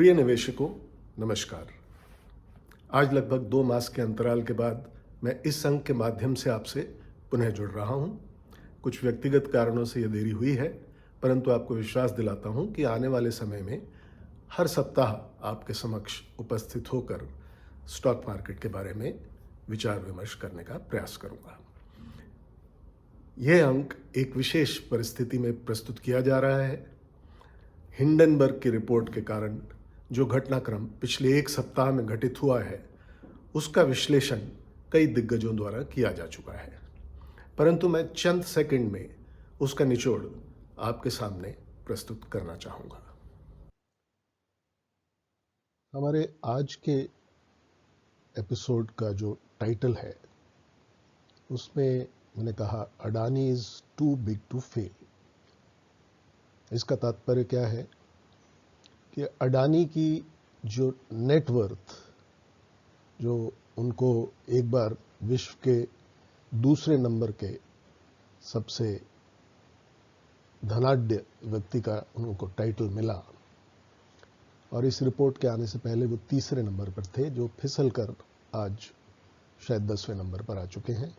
प्रिय निवेशकों, नमस्कार। आज लगभग 2 मास के अंतराल के बाद मैं इस अंक के माध्यम से आपसे पुनः जुड़ रहा हूं। कुछ व्यक्तिगत कारणों से यह देरी हुई है, परंतु आपको विश्वास दिलाता हूं कि आने वाले समय में हर सप्ताह आपके समक्ष उपस्थित होकर स्टॉक मार्केट के बारे में विचार विमर्श करने का प्रयास करूंगा। यह अंक एक विशेष परिस्थिति में प्रस्तुत किया जा रहा है। हिंडनबर्ग की रिपोर्ट के कारण जो घटनाक्रम पिछले एक सप्ताह में घटित हुआ है, उसका विश्लेषण कई दिग्गजों द्वारा किया जा चुका है, परंतु मैं चंद सेकंड में उसका निचोड़ आपके सामने प्रस्तुत करना चाहूंगा। हमारे आज के एपिसोड का जो टाइटल है, उसमें मैंने कहा Adani is too big to fail. इसका तात्पर्य क्या है कि अडानी की जो नेटवर्थ, जो उनको एक बार विश्व के दूसरे नंबर के सबसे धनाढ्य व्यक्ति का उनको टाइटल मिला, और इस रिपोर्ट के आने से पहले वो तीसरे नंबर पर थे, जो फिसल कर आज शायद 10वें नंबर पर आ चुके हैं।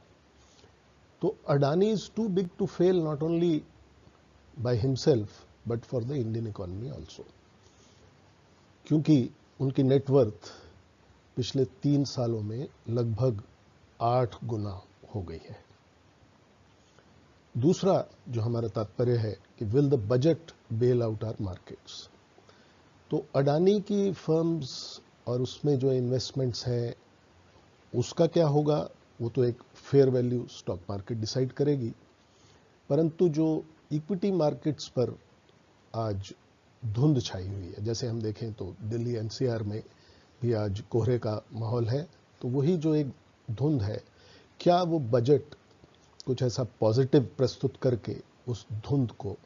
तो Adani is too big to fail not only by himself but for the Indian economy also, क्योंकि उनकी नेटवर्थ पिछले 3 सालों में लगभग 8 गुना हो गई है। दूसरा जो हमारा तात्पर्य है कि will the budget bail out our markets. तो अडानी की फर्म्स और उसमें जो इन्वेस्टमेंट्स हैं, उसका क्या होगा, वो तो एक fair value stock market decide करेगी, परंतु जो इक्विटी मार्केट्स पर आज धुंध छाई हुई है, जैसे हम देखें तो दिल्ली एनसीआर में भी आज कोहरे का माहौल है, तो वही जो एक धुंध है, क्या वो बजट कुछ ऐसा पॉजिटिव प्रस्तुत करके उस धुंध को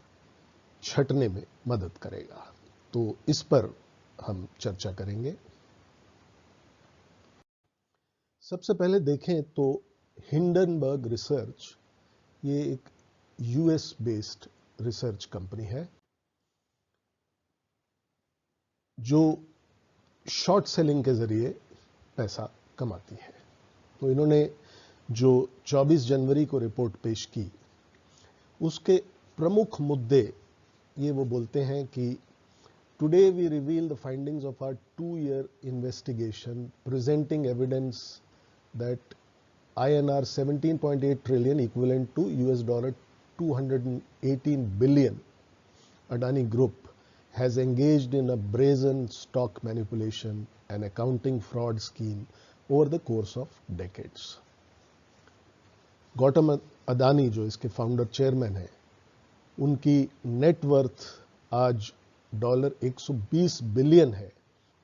छटने में मदद करेगा। तो इस पर हम चर्चा करेंगे। सबसे पहले देखें तो हिंडनबर्ग रिसर्च, ये एक यूएस बेस्ड रिसर्च कंपनी है जो शॉर्ट सेलिंग के जरिए पैसा कमाती है। तो इन्होंने जो 24 जनवरी को रिपोर्ट पेश की, उसके प्रमुख मुद्दे ये वो बोलते हैं कि today we reveal the findings of our 2-year investigation presenting evidence that INR 17.8 trillion equivalent to $218 billion Adani Group has engaged in a brazen stock manipulation and accounting fraud scheme over the course of decades. Gautam Adani जो इसके founder chairman हैं, उनकी net worth आज $120 billion है,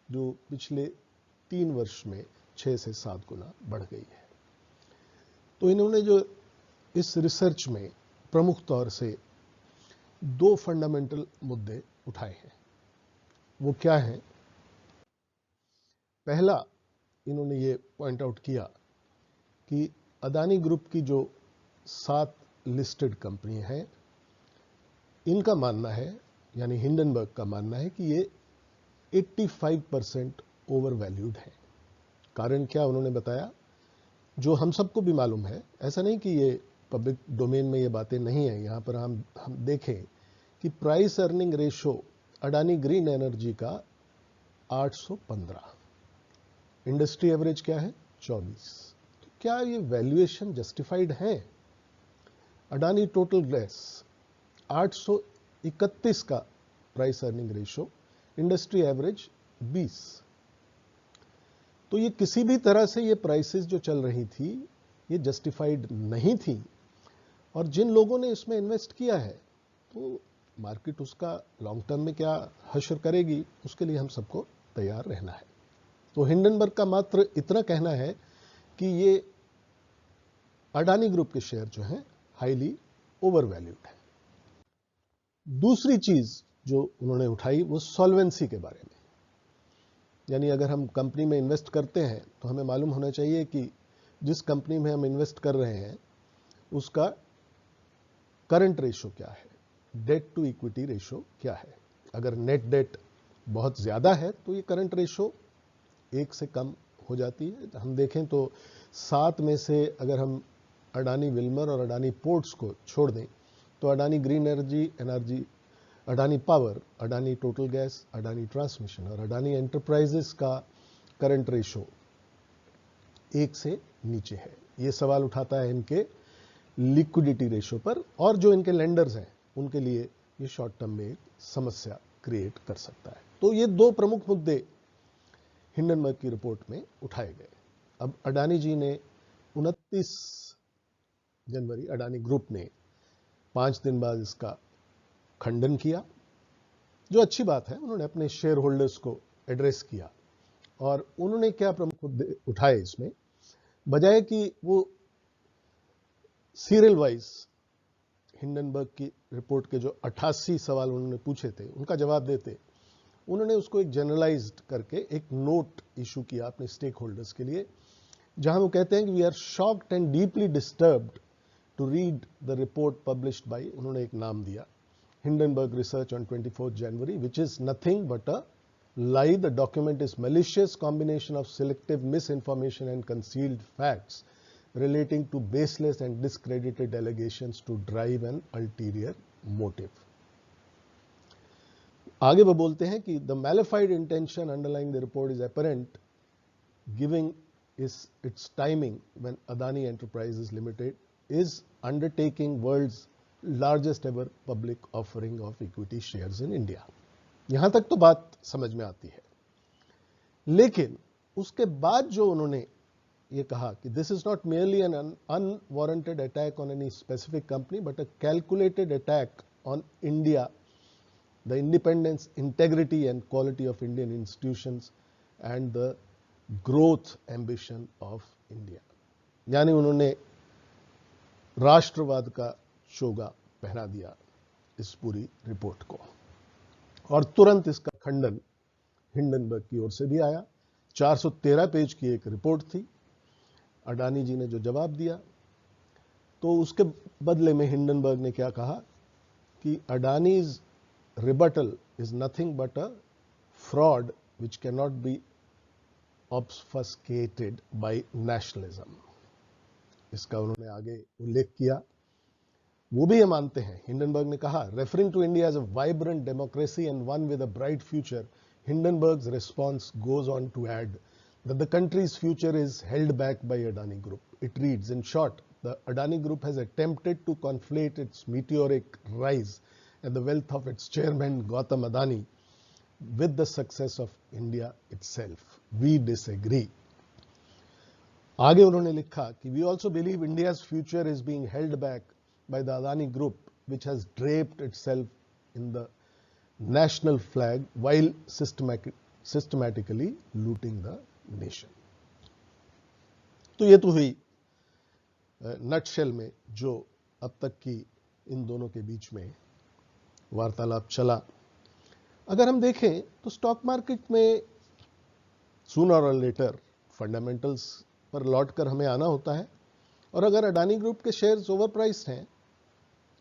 जो पिछले 3 वर्ष में 6 से 7 गुना बढ़ गई है। तो इन्होंने जो इस रिसर्च में प्रमुख तौर से 2 फंडामेंटल मुद्दे उठाए हैं। वो क्या है? पहला, इन्होंने ये पॉइंट आउट किया कि अदानी ग्रुप की जो 7 लिस्टेड कंपनी हैं, इनका मानना है, यानी हिंडनबर्ग का मानना है कि ये 85% ओवर वैल्यूड है। कारण क्या उन्होंने बताया, जो हम सबको भी मालूम है, ऐसा नहीं कि ये पब्लिक डोमेन में ये बातें नहीं है। यहां पर हम देखें कि price earning ratio Adani green energy का 815, इंडस्ट्री एवरेज क्या है 24। तो क्या ये वैल्यूएशन जस्टिफाइड है? अडानी टोटल गैस 831 का price earning ratio, industry average 20। तो ये किसी भी तरह से ये प्राइसेस जो चल रही थी, ये जस्टिफाइड नहीं थी, और जिन लोगों ने इसमें इन्वेस्ट किया है, तो मार्केट उसका लॉन्ग टर्म में क्या हश्र करेगी, उसके लिए हम सबको तैयार रहना है। तो हिंडनबर्ग का मात्र इतना कहना है कि ये अडानी ग्रुप के शेयर जो हैं हाईली ओवर वैल्यूड है। दूसरी चीज जो उन्होंने उठाई वो सॉल्वेंसी के बारे में, यानी अगर हम कंपनी में इन्वेस्ट करते हैं तो हमें मालूम होना चाहिए कि जिस कंपनी में हम इन्वेस्ट कर रहे हैं उसका करंट रेशो क्या है, डेट टू इक्विटी रेशो क्या है। अगर नेट डेट बहुत ज़्यादा है तो ये करंट रेशो 1 से कम हो जाती है। हम देखें तो 7 में से अगर हम अडानी विल्मर और अडानी पोर्ट्स को छोड़ दें तो Adani green energy, Adani power, Adani total gas, Adani transmission और अडानी एंटरप्राइजेस का करंट रेशो 1 से नीचे है। ये सवाल उठाता है इनके लिक्विडिटी रेशो पर, और जो इनके लेंडर्स हैं उनके लिए ये शॉर्ट टर्म में एक समस्या क्रिएट कर सकता है। तो ये 2 प्रमुख मुद्दे हिंडनबर्ग की रिपोर्ट में उठाए गए। अब अडानी जी ने 29 जनवरी अडानी ग्रुप ने 5 दिन बाद इसका खंडन किया, जो अच्छी बात है। उन्होंने अपने शेयर होल्डर्स को एड्रेस किया और उन्होंने क्या प्रमुख मुद्दे उठाए इसमें, बजाय कि वो सीरियल वाइज हिंडनबर्ग की रिपोर्ट के जो 88 सवाल उन्होंने पूछे थे उनका जवाब देते, उन्होंने उसको एक जनरलाइज्ड करके एक नोट इशू किया अपने स्टेक होल्डर्स के लिए, जहां वो कहते हैं कि we are shocked and deeply disturbed to read the report published by, उन्होंने एक नाम दिया, Hindenburg Research on 24th January, which is nothing but a lie. The document is malicious combination of selective misinformation and concealed facts relating to baseless and discredited allegations to drive an ulterior motive. आगे वो बोलते हैं कि the malified intention underlying the report is apparent, giving its timing when Adani Enterprises Limited is undertaking world's largest ever public offering of equity shares in India. यहां तक तो बात समझ में आती है, लेकिन उसके बाद जो उन्होंने ये कहा कि this is not merely an unwarranted attack on any specific company but a calculated attack on India, the independence, integrity and quality of Indian institutions and the growth ambition of India। यानी उन्होंने राष्ट्रवाद का चोगा पहना दिया इस पूरी report को, और तुरंत इसका खंडन हिंडनबर्ग की ओर से भी आया। 413 पेज की एक रिपोर्ट थी। अडानी जी ने जो जवाब दिया, तो उसके बदले में हिंडनबर्ग ने क्या कहा कि Adani's rebuttal is nothing but a fraud which can not be obfuscated by nationalism. इसका उन्होंने आगे उल्लेख किया। वो भी ये मानते हैं, हिंडनबर्ग ने कहा, referring to India as a vibrant democracy and one with a bright future, Hindenburg's response goes on to add that the country's future is held back by Adani group. It reads, in short, the Adani group has attempted to conflate its meteoric rise and the wealth of its chairman Gautam Adani with the success of India itself. We disagree. आगे उन्होंने लिखा कि we also believe India's future is being held back by the Adani Group, which has draped itself in the national flag while systematically looting the nation. तो ये तो हुई nutshell में जो अब तक की इन दोनों के बीच में वार्तालाप चला। अगर हम देखें तो स्टॉक मार्केट में सूनर और लेटर फंडामेंटल्स पर लौटकर हमें आना होता है, और अगर अडानी ग्रुप के शेयर्स ओवर प्राइस्ड हैं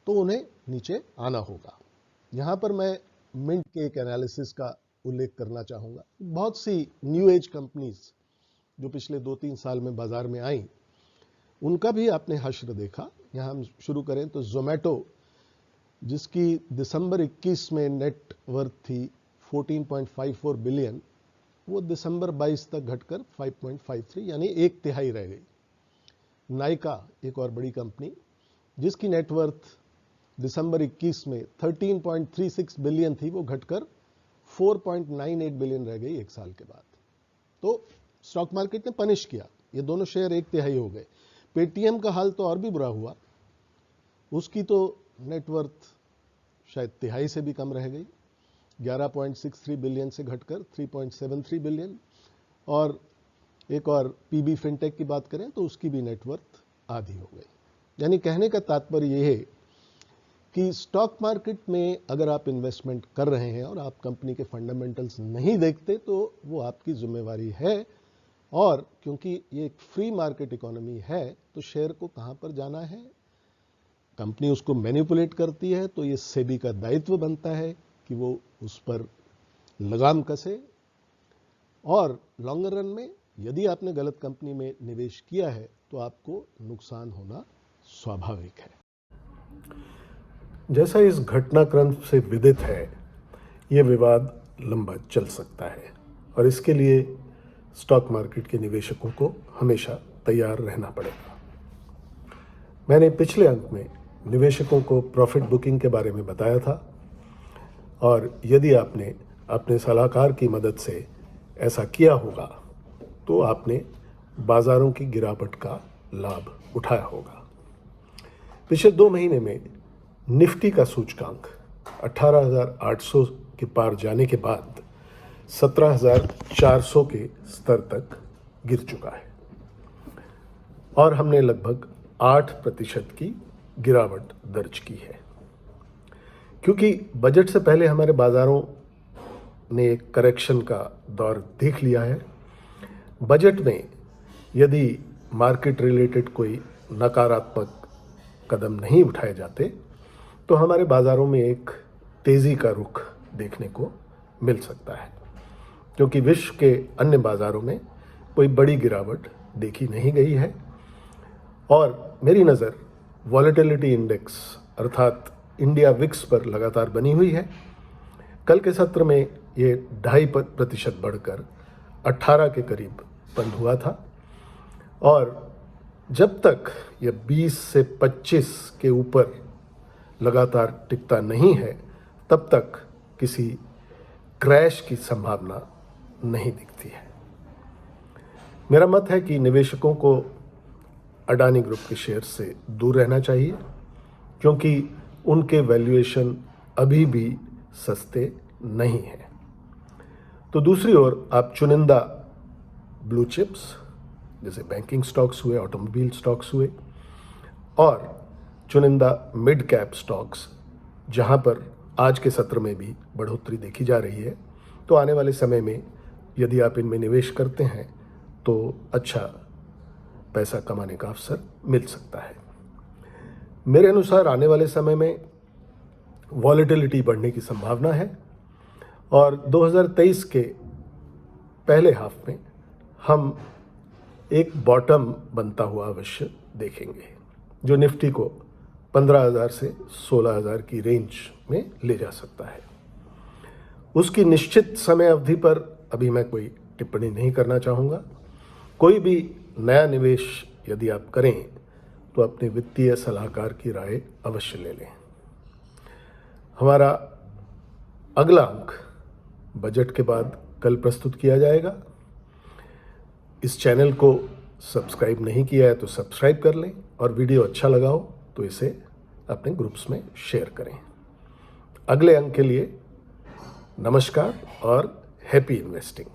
तो उन्हें नीचे आना होगा। यहां पर मैं मिंट के एक एनालिसिस का उल्लेख करना चाहूंगा। बहुत सी न्यू एज कंपनीज जो पिछले 2-3 साल में बाजार में आई, उनका भी आपने हश्र देखा। यहां हम शुरू करें तो जोमेटो, जिसकी दिसंबर 21 में नेट वर्थ थी 14.54 बिलियन, वो दिसंबर 22 तक घटकर 5.53 यानी 1/3 रह गई। नाइका, एक और बड़ी कंपनी, जिसकी नेटवर्थ दिसंबर 21 में 13.36 बिलियन थी, वो घटकर 4.98 बिलियन रह गई एक साल के बाद। तो स्टॉक मार्केट ने पनिश किया, ये दोनों शेयर 1/3 हो गए। पेटीएम का हाल तो और भी बुरा हुआ, उसकी तो नेटवर्थ शायद 1/3 से भी कम रह गई, 11.63 बिलियन से घटकर 3.73 बिलियन। और एक और पीबी फिनटेक की बात करें तो उसकी भी नेटवर्थ आधी हो गई। यानी कहने का तात्पर्य यह है कि स्टॉक मार्केट में अगर आप इन्वेस्टमेंट कर रहे हैं और आप कंपनी के फंडामेंटल्स नहीं देखते तो वो आपकी जिम्मेवारी है, और क्योंकि ये एक फ्री मार्केट इकोनॉमी है तो शेयर को कहां पर जाना है, कंपनी उसको मैनिपुलेट करती है तो ये सेबी का दायित्व बनता है कि वो उस पर लगाम कसे और लॉन्गर रन में यदि आपने गलत कंपनी में निवेश किया है तो आपको नुकसान होना स्वाभाविक है। जैसा इस घटनाक्रम से विदित है, ये विवाद लंबा चल सकता है और इसके लिए स्टॉक मार्केट के निवेशकों को हमेशा तैयार रहना पड़ेगा। मैंने पिछले अंक में निवेशकों को प्रॉफिट बुकिंग के बारे में बताया था और यदि आपने अपने सलाहकार की मदद से ऐसा किया होगा तो आपने बाजारों की गिरावट का लाभ उठाया होगा। पिछले 2 महीने में निफ्टी का सूचकांक 18,800 के पार जाने के बाद 17,400 के स्तर तक गिर चुका है और हमने लगभग 8% की गिरावट दर्ज की है। क्योंकि बजट से पहले हमारे बाजारों ने एक करेक्शन का दौर देख लिया है, बजट में यदि मार्केट रिलेटेड कोई नकारात्मक कदम नहीं उठाए जाते तो हमारे बाज़ारों में एक तेज़ी का रुख देखने को मिल सकता है, क्योंकि विश्व के अन्य बाज़ारों में कोई बड़ी गिरावट देखी नहीं गई है और मेरी नज़र वॉलेटिलिटी इंडेक्स अर्थात इंडिया विक्स पर लगातार बनी हुई है। कल के सत्र में ये 2.5% बढ़कर 18 के करीब बंद हुआ था और जब तक ये 20 से 25 के ऊपर लगातार टिकता नहीं है तब तक किसी क्रैश की संभावना नहीं दिखती है। मेरा मत है कि निवेशकों को अडानी ग्रुप के शेयर से दूर रहना चाहिए, क्योंकि उनके वैल्यूएशन अभी भी सस्ते नहीं हैं। तो दूसरी ओर आप चुनिंदा ब्लू चिप्स जैसे बैंकिंग स्टॉक्स हुए, ऑटोमोबाइल स्टॉक्स हुए और चुनिंदा मिड कैप स्टॉक्स, जहां पर आज के सत्र में भी बढ़ोतरी देखी जा रही है, तो आने वाले समय में यदि आप इनमें निवेश करते हैं तो अच्छा पैसा कमाने का अवसर मिल सकता है। मेरे अनुसार आने वाले समय में वॉलेटिलिटी बढ़ने की संभावना है और 2023 के पहले हाफ में हम एक बॉटम बनता हुआ अवश्य देखेंगे, जो निफ्टी को 15,000 से 16,000 की रेंज में ले जा सकता है। उसकी निश्चित समय अवधि पर अभी मैं कोई टिप्पणी नहीं करना चाहूँगा। कोई भी नया निवेश यदि आप करें तो अपने वित्तीय सलाहकार की राय अवश्य ले लें। हमारा अगला अंक बजट के बाद कल प्रस्तुत किया जाएगा। इस चैनल को सब्सक्राइब नहीं किया है तो सब्सक्राइब कर लें और वीडियो अच्छा लगा हो तो इसे अपने ग्रुप्स में शेयर करें। अगले अंक के लिए नमस्कार और हैप्पी इन्वेस्टिंग।